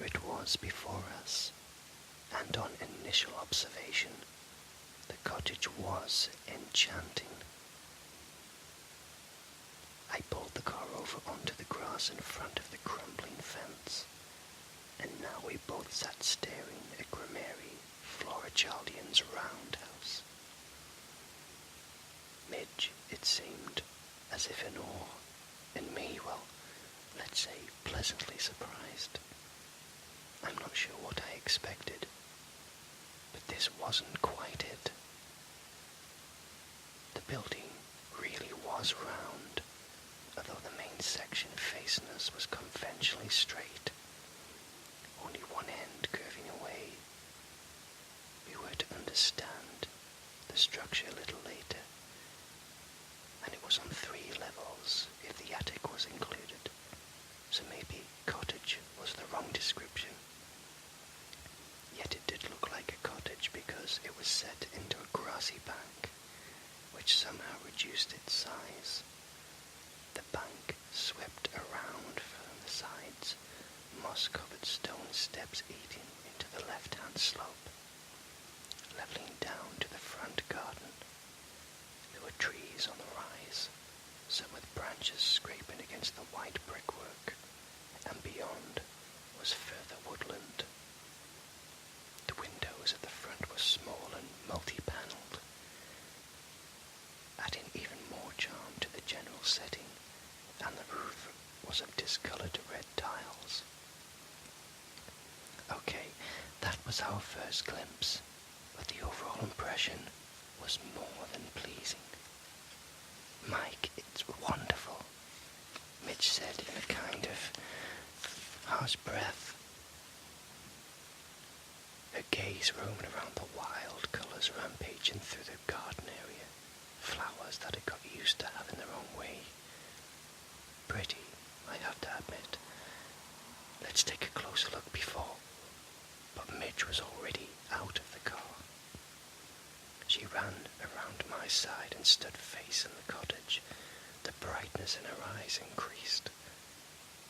it was before us, and on initial observation, the cottage was enchanting. I pulled the car over onto the grass in front of the crumbling fence, and now we both sat staring at Grammary Florichaldian's roundhouse. Midge, it seemed, as if in awe, and me, well, let's say pleasantly surprised. I'm not sure what I expected, but this wasn't quite it. The building really was round, although the main section facing us was conventionally straight, only one end curving away. We were to understand the structure a little later, and it was on 3 levels if the attic was included, so maybe cottage was the wrong description. Yet it did look like a cottage because it was set into a grassy bank, which somehow reduced its size. The bank swept around from the sides, moss-covered stone steps eating into the left-hand slope, levelling down to the front garden. There were trees on the rise, some with branches scraping against the white brickwork, and beyond was further woodland. The windows at the front were small and multi-panelled, adding even more charm to the general setting, and the roof was of discoloured red tiles. Okay, that was our first glimpse, but the overall impression was more than pleasing. "Mike, it's wonderful," Mitch said in a kind of harsh breath. Her gaze roamed around the wild colours rampaging through the garden area, flowers that had got used to having their own way. Pretty, I have to admit. Let's take a closer look before. But Midge was already out of the car. She ran around my side and stood facing the cottage. The brightness in her eyes increased.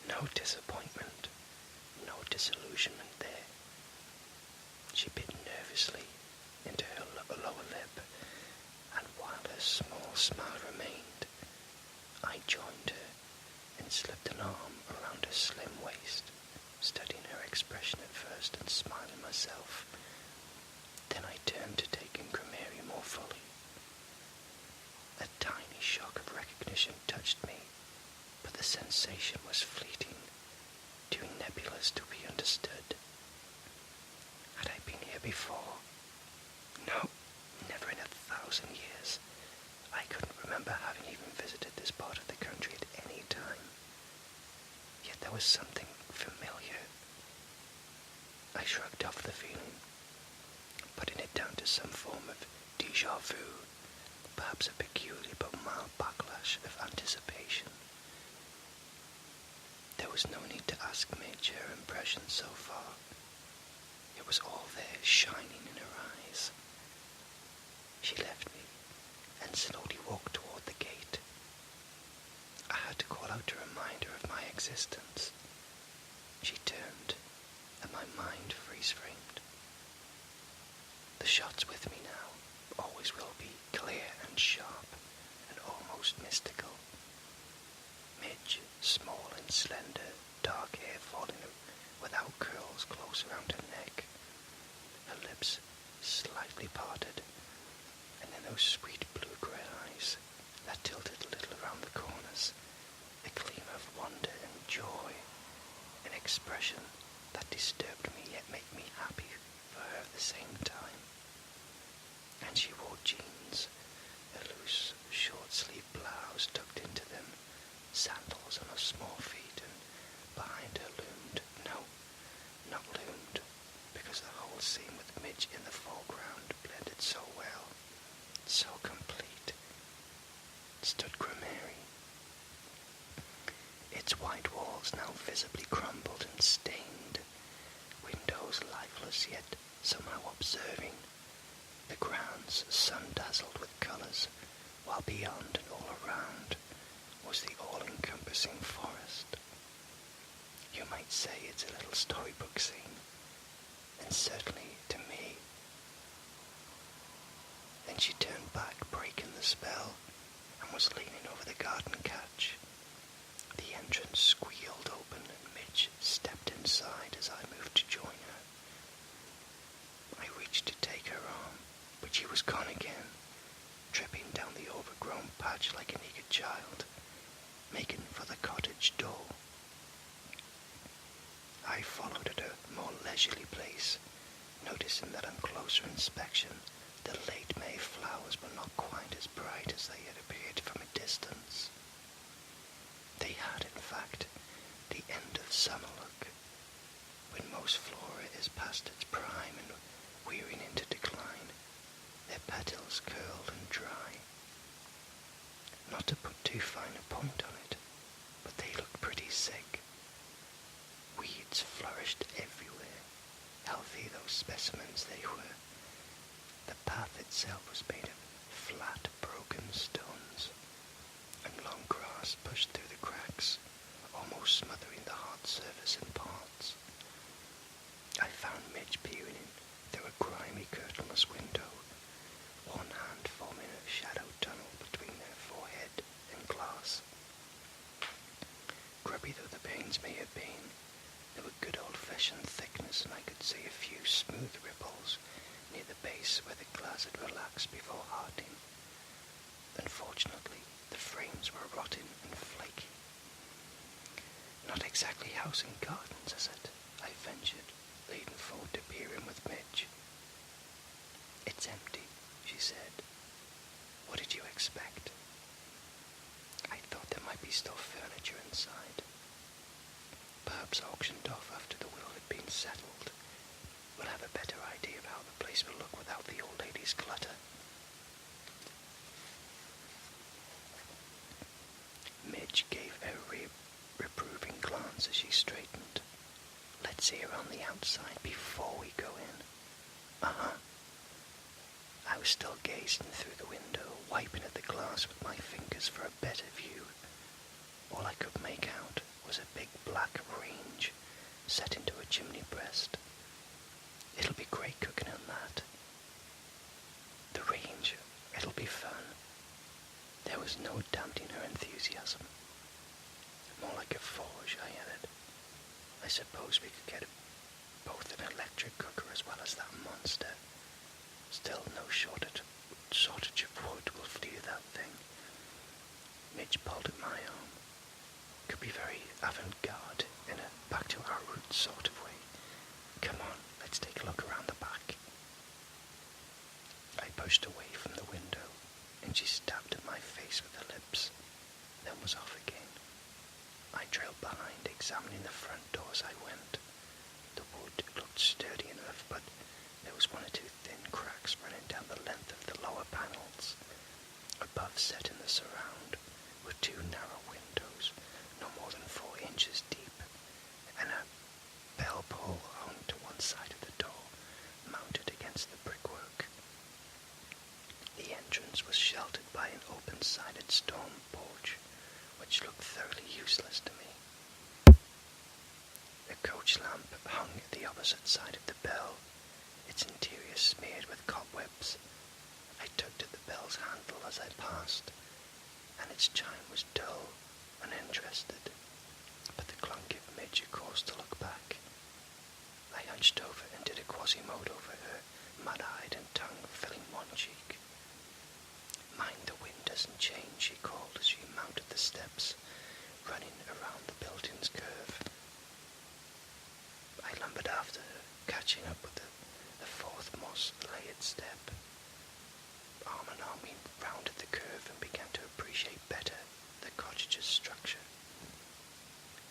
No disappointment, no disillusionment there. She bit nervously into her lower lip, and while her small smile remained, I joined her and slipped an arm around her slim waist, studying her expression at first and smiling myself. Then I turned to take in Grammary more fully. A tiny shock of recognition touched me, but the sensation was fleeting, too nebulous to be understood. Had I been here before? No, never in 1,000 years. I couldn't remember having even visited this part of the country at any time. Yet there was something familiar. I shrugged off the feeling, putting it down to some form of déjà vu, perhaps a peculiar but mild backlash of anticipation. There was no need to ask Midge her impressions so far. It was all there, shining in her eyes. She left me and slowly walked toward the gate. I had to call out a reminder of my existence. She turned, and my mind freeze-framed. The shots with me now always will be clear and sharp and almost mystical. Midge, small and slender, dark hair falling without curls close around her neck, her lips slightly parted, and then those sweet blue-grey eyes that tilted a little around the corners, a gleam of wonder and joy, an expression that disturbed me yet made me happy for her at the same time. And she wore jeans, a loose, short-sleeved blouse tucked into them, sandals on her small feet, and behind her loomed, no, not loomed, because the whole scene with Midge in the foreground blended so well, so complete, stood Grammary. Its white walls now visibly crumbled and stained, windows lifeless yet somehow observing, the grounds sun-dazzled with colours, while beyond and all around was the all-encompassing forest. You might say it's a little storybook scene, and certainly to me. Then she turned back, breaking the spell, and was leaning over the garden catch. The entrance squealed open and Midge stepped inside as I moved to join her. I reached to take her arm, but she was gone again, tripping down the overgrown patch like an eager child, making for the cottage door. I followed at a more leisurely pace, noticing that on closer inspection the late May flowers were not quite as bright as they had appeared from a distance. They had, in fact, the end of summer look, when most flora is past its prime and wearing into decline, their petals curled and dry. Not to put too fine a point on it, but they looked pretty sick. Weeds flourished everywhere, healthy though specimens they were. The path itself was made of flat, broken stones, and long grass pushed through the cracks, almost smothering the hard surface in parts. I found Midge peering in through a grimy curtainless window, one hand forming a shadow tunnel between their forehead and glass. Grubby though the panes may have been, they were good old-fashioned thickness, and I could see a few smooth ripples near the base where the glass had relaxed before hardening. Unfortunately, the frames were rotten and flaky. Not exactly house and gardens, is it? I ventured, leaning forward to peer in with Midge. It's empty, she said. What did you expect? I thought there might be still furniture inside. Perhaps auctioned off after the will had been settled. We'll have a better idea of how the place will look without the old lady's clutter. Midge gave a reproving glance as she straightened. Let's see around the outside before we go in. Uh-huh. I was still gazing through the window, wiping at the glass with my fingers for a better view. All I could make out was a big black range set into a chimney breast. It'll be great cooking on that. The range, it'll be fun. There was no damping her enthusiasm. More like a forge, I added. I suppose we could get both an electric cooker as well as that monster. Still no shortage of wood will do that thing. Midge pulled at my arm. Could be very avant-garde in a back-to-our-roots sort of way. Come on, let's take a look around the back. I pushed away from the window, and she stabbed at my face with her lips, then was off again. I trailed behind, examining the front door as I went. The wood looked sturdy enough, but there was one or two thin cracks running down the length of the lower panels. Above, set in the surround, were two narrow windows, no more than 4 inches deep, and a bell pull hung to one side of the door, mounted against the brickwork. The entrance was sheltered by an open-sided stone porch, which looked thoroughly useless to me. A coach lamp hung at the opposite side of the bell, its interior smeared with cobwebs. I tugged at the bell's handle as I passed, and its chime was dull, uninterested, but the clunk gave Midge a cause to look back. I hunched over and did a Quasimodo over her, mud-eyed and tongue filling one cheek. Mind the wind doesn't change, she called as she mounted the steps, running around the building's curve. I lumbered after her, catching up with the fourth moss-layered step. Arm in arm we rounded the curve and began to appreciate better the cottage's structure.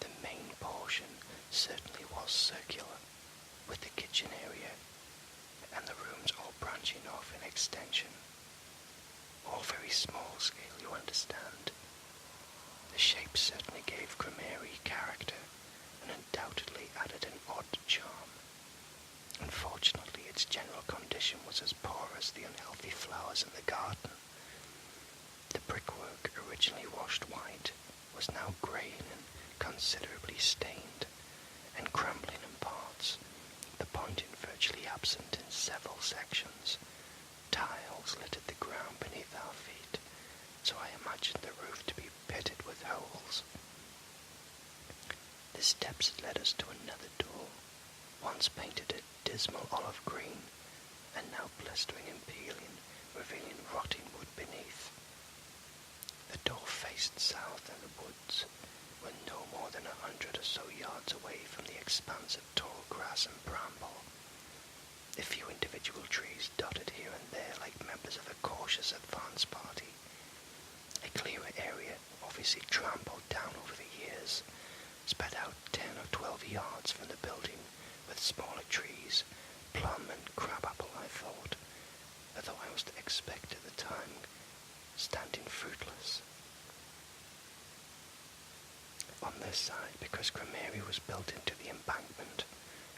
The main portion certainly was circular, with the kitchen area and the rooms all branching off in extension. All very small scale, you understand. The shape certainly gave Grammary character and undoubtedly added an odd charm. Unfortunately, its general condition was as poor as the unhealthy flowers in the garden. The brickwork, originally washed white, was now grey and considerably stained, and crumbling in parts, the pointing virtually absent in several sections. Tiles littered the ground beneath our feet, so I imagined the roof to be pitted with holes. The steps had led us to another door, once painted a dismal olive green, and now blistering and peeling, revealing rotting wood beneath. The door faced south, and the woods were no more than 100 or so yards away from the expanse of tall grass and bramble. A few individual trees dotted here and there like members of a cautious advance party. A clearer area, obviously trampled down over the years, spread out 10 or 12 yards from the building, with smaller trees, plum and crabapple, I thought, although I was to expect at the time standing fruitless. On this side, because Cremerie was built into the embankment,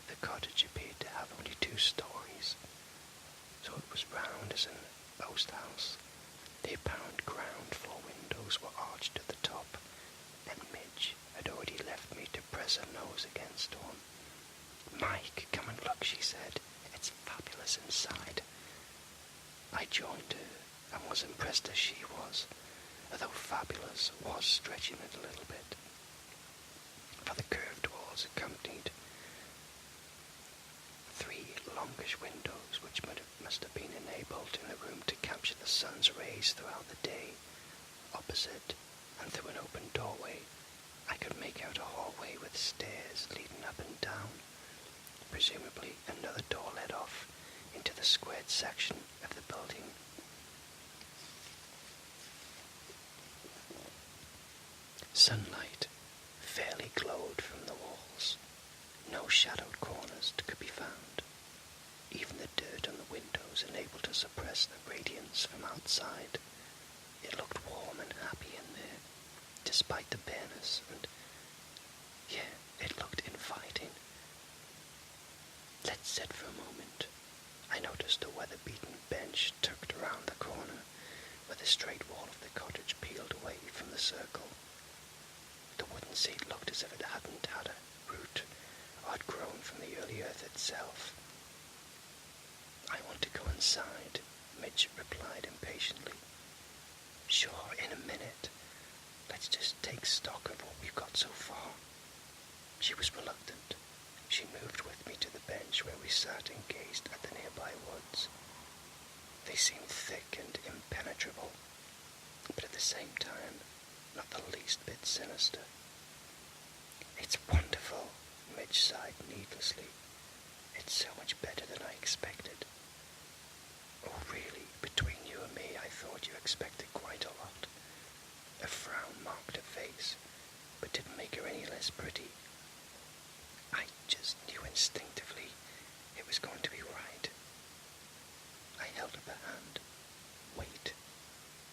the cottage appeared to have only 2 stories, so it was round as an post house. The apparent ground floor windows were arched at the top, and Midge had already left me to press her nose against one. "Mike, come and look," she said. "It's fabulous inside." I joined her, and was impressed as she was, although fabulous was stretching it a little bit, for the curved walls accompanied 3 longish windows which must have been enabled in the room to capture the sun's rays throughout the day. Opposite, and through an open doorway, I could make out a hallway with stairs leading up and down. Presumably another door led off into the squared section of the building. Sunlight fairly glowed from the walls. No shadowed corners could be found. Even the dirt on the windows enabled to suppress the radiance from outside. It looked warm and happy in there, despite the bareness, and it looked inviting. Let's sit for a moment. I noticed a weather-beaten bench tucked around the corner, with the straight wall of the cottage peeled away from the circle. The wooden seat looked as if it hadn't had a root, or had grown from the early earth itself. "I want to go inside," Midge replied impatiently. "Sure, in a minute. Let's just take stock of what we've got so far." She was reluctant. She moved with me to the bench where we sat and gazed at the nearby woods. They seemed thick and impenetrable, but at the same time not the least bit sinister. "It's wonderful," Midge sighed needlessly. "It's so much better than I expected." "Oh, really, between you and me, I thought you expected quite a lot." A frown marked her face, but didn't make her any less pretty. "I just knew instinctively it was going to be right." I held up a hand. "Wait,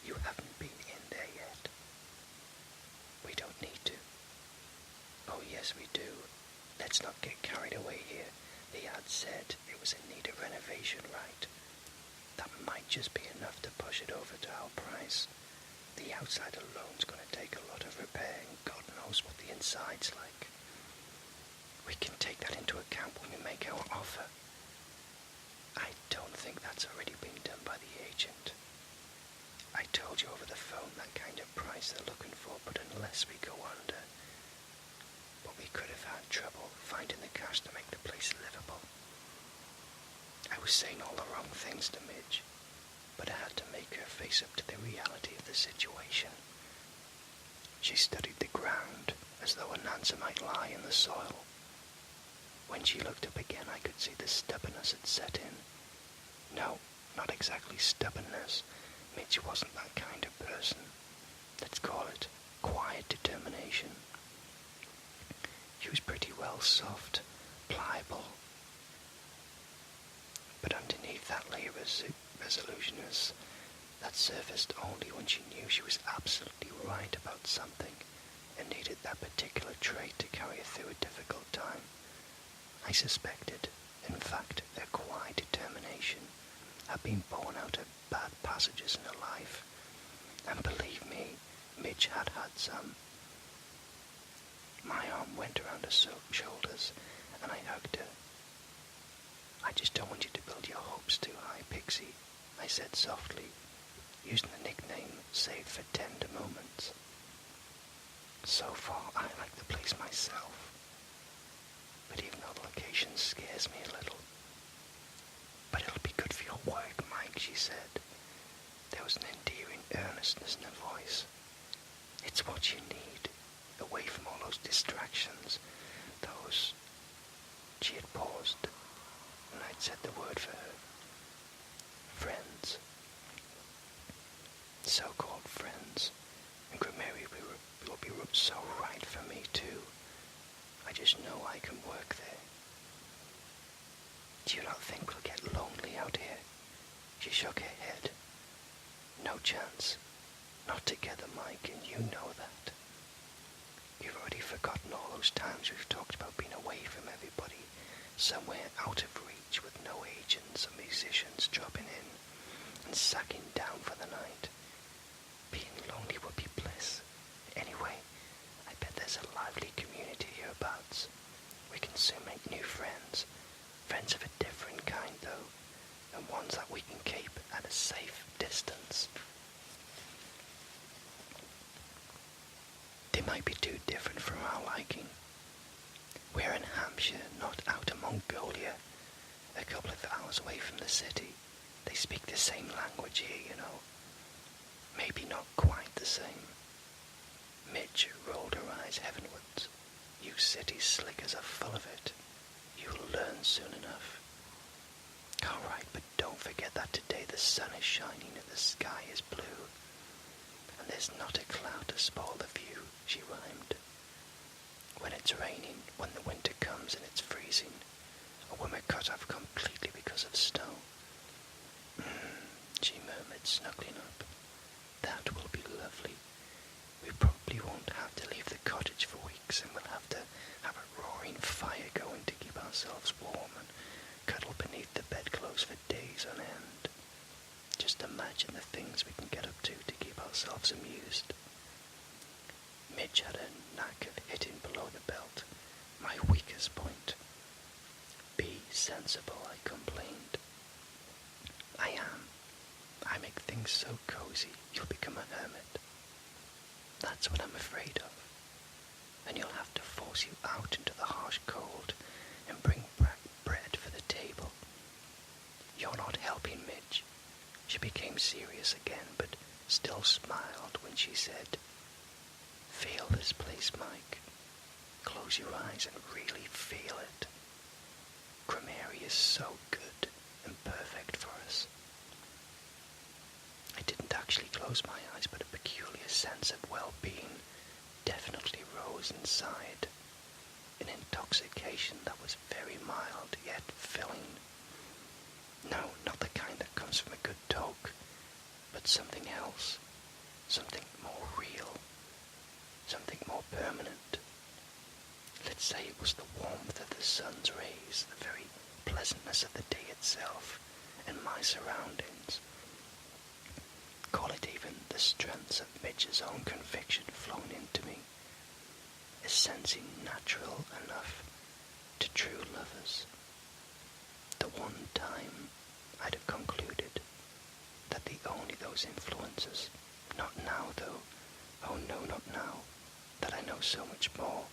you haven't been in there yet." "We don't need to." "Oh, yes, we do. Let's not get carried away here. The ad said it was in need of renovation, right? That might just be enough to push it over to our price. The outside alone's going to take a lot of repair, and God knows what the inside's like. We can take that into account when we make our offer." "I don't think that's already been done by the agent. I told you over the phone that kind of price they're looking for, but unless we go under, but we could have had trouble finding the cash to make the place livable." I was saying all the wrong things to Midge, but I had to make her face up to the reality of the situation. She studied the ground as though an answer might lie in the soil. When she looked up again, I could see the stubbornness had set in. No, not exactly stubbornness. Midge wasn't that kind of person. Let's call it quiet determination. She was pretty well soft, pliable, but underneath that lay resoluteness that surfaced only when she knew she was absolutely right about something and needed that particular trait to carry her through a difficult time. I suspected, in fact, her quiet determination had been born out of bad passages in her life, and believe me, Midge had had some. My arm went around her shoulders, and I hugged her. "I just don't want you to build your hopes too high, Pixie," I said softly, using the nickname saved for tender moments. "So far, I like the place myself, but even though the location scares me a little. But it'll be good for your work, Mike," she said. There was an endearing earnestness in her voice. "It's what you need, away from all those distractions, those..." She had paused, and I'd said the word for her. Friends. So-called friends. And Grammary will be so right for me too. I just know I can work there. "Do you not think we'll get lonely out here?" She shook her head. "No chance. Not together, Mike, and you know that. You've already forgotten all those times we've talked about being away from everybody, somewhere out of reach with no agents or musicians dropping in and sacking down for the night. Being lonely would be bliss. Anyway, I bet there's a lively community hereabouts. We can soon make new friends. Friends of a different kind, though, and ones that we can keep at a safe distance. They might be too different from our liking. We're in Hampshire, not out in Mongolia, a couple of hours away from the city. They speak the same language here, you know. Maybe not quite the same." Midge rolled her eyes heavenwards. "You city slickers are full of it. You'll learn soon enough." "All right, but don't forget that today the sun is shining and the sky is blue. And there's not a cloud to spoil the view," she rhymed. "When it's raining, when the winter comes and it's freezing, or when we're cut off completely because of snow." She murmured, snuggling up. "That will be lovely. We probably won't have to leave the cottage for weeks, and we'll have to have a roaring fire going to keep ourselves warm and cuddle beneath the bedclothes for days on end. Just imagine the things we can get up to keep ourselves amused." Midge had a knack of hitting below the belt, my weakest point. "Be sensible," I complained. "I am. I make things so cozy, you'll become a hermit. That's what I'm afraid of. And you'll have to force you out into the harsh cold and bring back bread for the table. You're not helping, Midge." She became serious again, but still smiled when she said, "Feel this place, Mike. Close your eyes and really feel it. Grammary is so good and perfect for us." I didn't actually close my eyes, but a peculiar sense of well-being definitely rose inside. An intoxication that was very mild yet filling. No, not the kind that comes from a good toke, but something else. Something more real. Something more permanent. Let's say it was the warmth of the sun's rays, the very pleasantness of the day itself, and my surroundings. Call it even the strengths of Midge's own conviction flown into me, a sensing natural enough to true lovers. The one time I'd have concluded that the only those influences, not now though, oh no, not now, that I know so much more.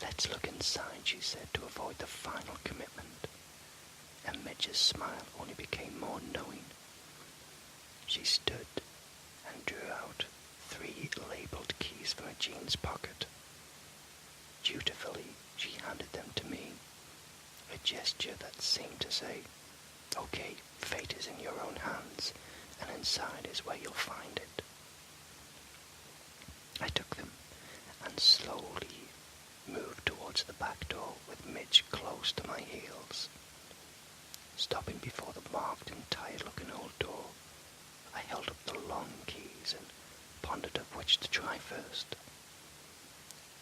"Let's look inside," she said, to avoid the final commitment, and Midge's smile only became more knowing. She stood and drew out 3 labelled keys from her jeans pocket. Dutifully, she handed them to me, a gesture that seemed to say, "Okay, fate is in your own hands, and inside is where you'll find it." I took them and slowly moved towards the back door with Midge close to my heels. Stopping before the marked and tired-looking old door, I held up the long keys and pondered of which to try first.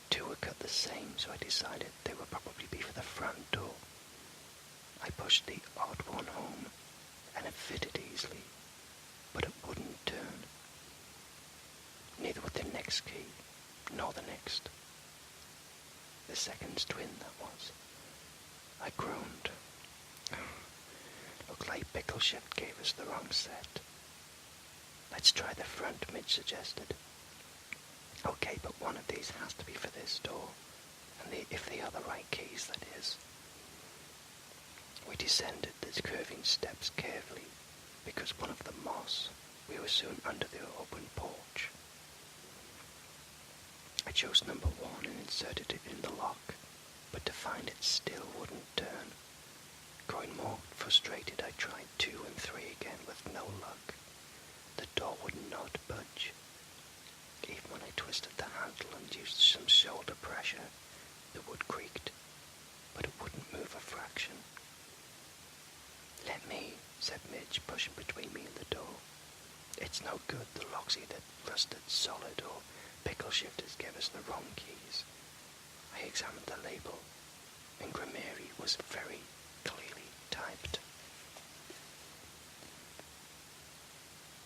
2 were cut the same, so I decided they would probably be for the front door. I pushed the odd one home, and it fitted easily, but it wouldn't turn. Neither would the next key, nor the next. The second's twin, that was. I groaned. Looked like Pickle Shift gave us the wrong set. Let's try the front, Midge suggested. Okay, but one of these has to be for this door, and if they are the right keys, that is. We descended the curving steps carefully, because one of the moss, we were soon under the open porch. I chose number 1 and inserted it in the lock, but to find it still wouldn't turn. Growing more frustrated, I tried 2 and 3 again with no luck. The door would not budge. Even when I twisted the handle and used some shoulder pressure, the wood creaked, but it wouldn't move a fraction. "Let me," said Midge, pushing between me and the door. "It's no good, the lock's either rusted solid or Pickle Shifters gave us the wrong keys." I examined the label, and Grammary was very clearly typed.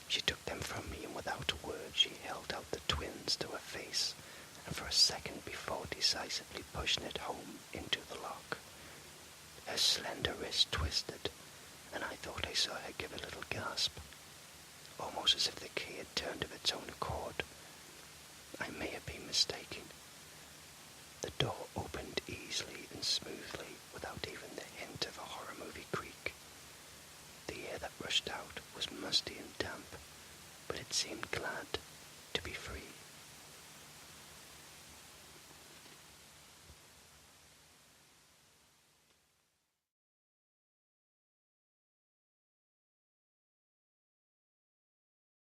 She took them from me, and without a word she held out the twins to her face, and for a second before decisively pushing it home into the lock. Her slender wrist twisted, and I thought I saw her give a little gasp, almost as if the key had turned of its own accord. I may have been mistaken. The door opened easily and smoothly, without even the hint of a horror movie creak. The air that rushed out was musty and damp, but it seemed glad to be free.